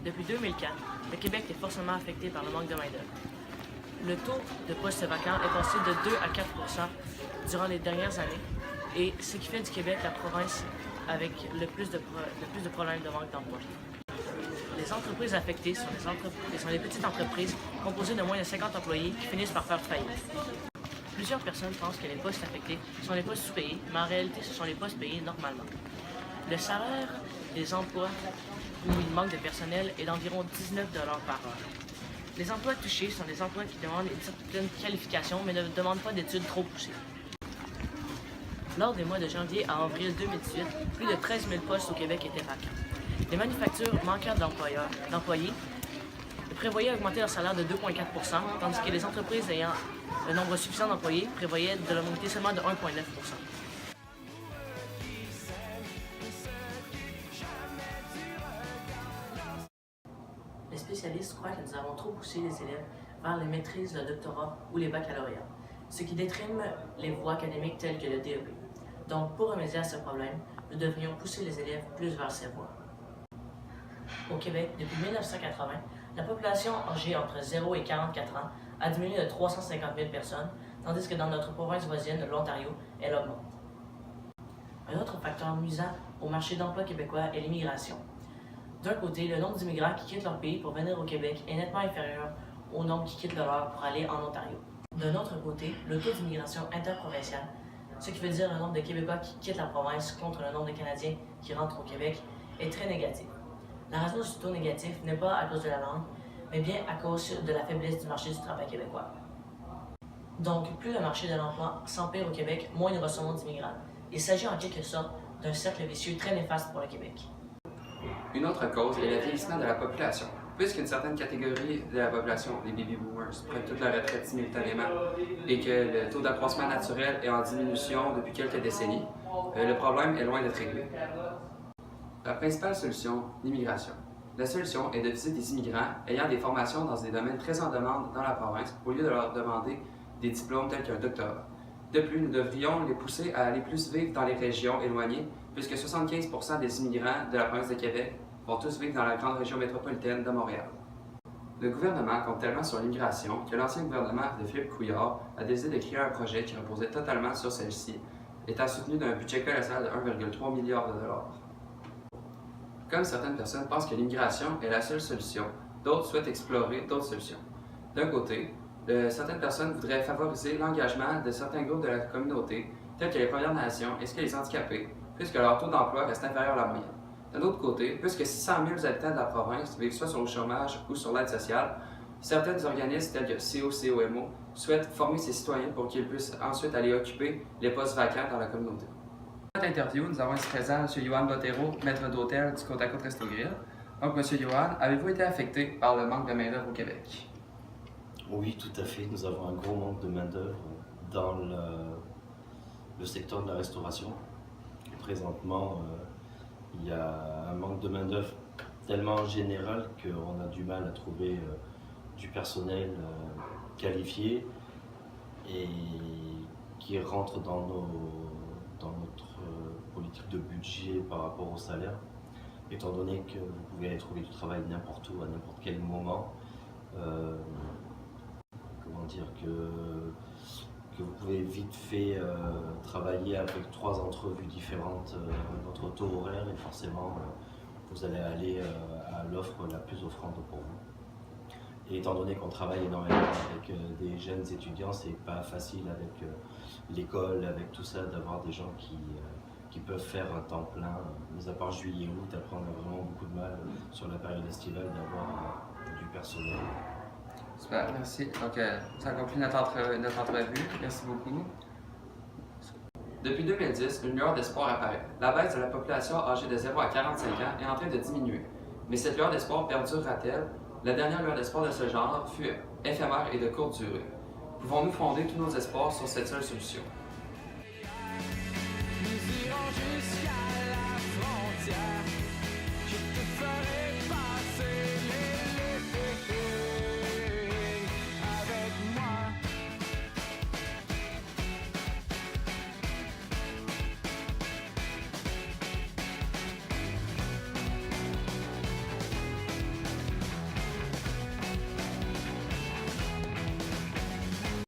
Depuis 2004, le Québec est forcément affecté par le manque de main-d'œuvre. Le taux de postes vacants est passé de 2 à 4 durant les dernières années, et ce qui fait du Québec la province avec le plus de problèmes de manque d'emploi. Les entreprises affectées sont les petites entreprises composées de moins de 50 employés qui finissent par faire faillite. Plusieurs personnes pensent que les postes affectés sont les postes sous-payés, mais en réalité, ce sont les postes payés normalement. Le salaire des emplois où il manque de personnel est d'environ 19 $ par heure. Les emplois touchés sont des emplois qui demandent une certaine qualification, mais ne demandent pas d'études trop poussées. Lors des mois de janvier à avril 2018, plus de 13 000 postes au Québec étaient vacants. Les manufactures manquant d'employés prévoyaient augmenter leur salaire de 2,4 %, tandis que les entreprises ayant un nombre suffisant d'employés prévoyaient de l'augmenter seulement de 1,9 %. Les spécialistes croient que nous avons trop poussé les élèves vers les maîtrises, le doctorat ou les baccalauréats, ce qui détrime les voies académiques telles que le DEP. Donc, pour remédier à ce problème, nous devrions pousser les élèves plus vers ces voies. Au Québec, depuis 1980, la population âgée entre 0 et 44 ans a diminué de 350 000 personnes, tandis que dans notre province voisine, l'Ontario, elle augmente. Un autre facteur nuisant au marché d'emploi québécois est l'immigration. D'un côté, le nombre d'immigrants qui quittent leur pays pour venir au Québec est nettement inférieur au nombre qui quittent le leur pour aller en Ontario. D'un autre côté, le taux d'immigration interprovinciale, ce qui veut dire le nombre de Québécois qui quittent la province contre le nombre de Canadiens qui rentrent au Québec, est très négatif. La raison de ce taux négatif n'est pas à cause de la langue, mais bien à cause de la faiblesse du marché du travail québécois. Donc, plus le marché de l'emploi s'empire au Québec, moins nous recevons d'immigrants. Il s'agit en quelque sorte d'un cercle vicieux très néfaste pour le Québec. Une autre cause est le vieillissement de la population. Puisqu'une certaine catégorie de la population, les baby boomers, prennent toute leur retraite simultanément et que le taux d'accroissement naturel est en diminution depuis quelques décennies, le problème est loin d'être réglé. La principale solution, l'immigration. La solution est de viser des immigrants ayant des formations dans des domaines très en demande dans la province au lieu de leur demander des diplômes tels qu'un doctorat. De plus, nous devrions les pousser à aller plus vivre dans les régions éloignées, puisque 75 % des immigrants de la province de Québec vont tous vivre dans la grande région métropolitaine de Montréal. Le gouvernement compte tellement sur l'immigration que l'ancien gouvernement de Philippe Couillard a décidé de créer un projet qui reposait totalement sur celle-ci, étant soutenu d'un budget colossal de 1,3 milliard $. Comme certaines personnes pensent que l'immigration est la seule solution, d'autres souhaitent explorer d'autres solutions. D'un côté, certaines personnes voudraient favoriser l'engagement de certains groupes de la communauté, tels que les Premières Nations ainsi que les handicapés, puisque leur taux d'emploi reste inférieur à la moyenne. D'un autre côté, puisque 600 000 habitants de la province vivent soit sur le chômage ou sur l'aide sociale, certains organismes tels que COCOMO souhaitent former ces citoyens pour qu'ils puissent ensuite aller occuper les postes vacants dans la communauté. Dans cette interview, nous avons ici présent M. Yohan Bottero, maître d'hôtel du Côte à Côte Resto Grill. Donc, M. Yohan, avez-vous été affecté par le manque de main-d'œuvre au Québec? Oui, tout à fait. Nous avons un gros manque de main-d'œuvre dans le secteur de la restauration. Présentement, il y a un manque de main-d'œuvre tellement général qu'on a du mal à trouver du personnel qualifié et qui rentre dans notre politique de budget par rapport au salaire, étant donné que vous pouvez aller trouver du travail n'importe où, à n'importe quel moment. Comment dire que vous pouvez vite fait travailler avec 3 entrevues différentes votre taux horaire et forcément vous allez aller à l'offre la plus offrante pour vous. Et étant donné qu'on travaille énormément avec des jeunes étudiants, c'est pas facile avec l'école, avec tout ça, d'avoir des gens qui peuvent faire un temps plein, mis à part juillet et août. Après, on a vraiment beaucoup de mal sur la période estivale d'avoir du personnel. Super, merci. Donc, ça conclut notre entrevue. Merci beaucoup. Depuis 2010, une lueur d'espoir apparaît. La baisse de la population âgée de 0 à 45 ans est en train de diminuer. Mais cette lueur d'espoir perdurera-t-elle? La dernière lueur d'espoir de ce genre fut éphémère et de courte durée. Pouvons-nous fonder tous nos espoirs sur cette seule solution? Nous irons jusqu'à la frontière.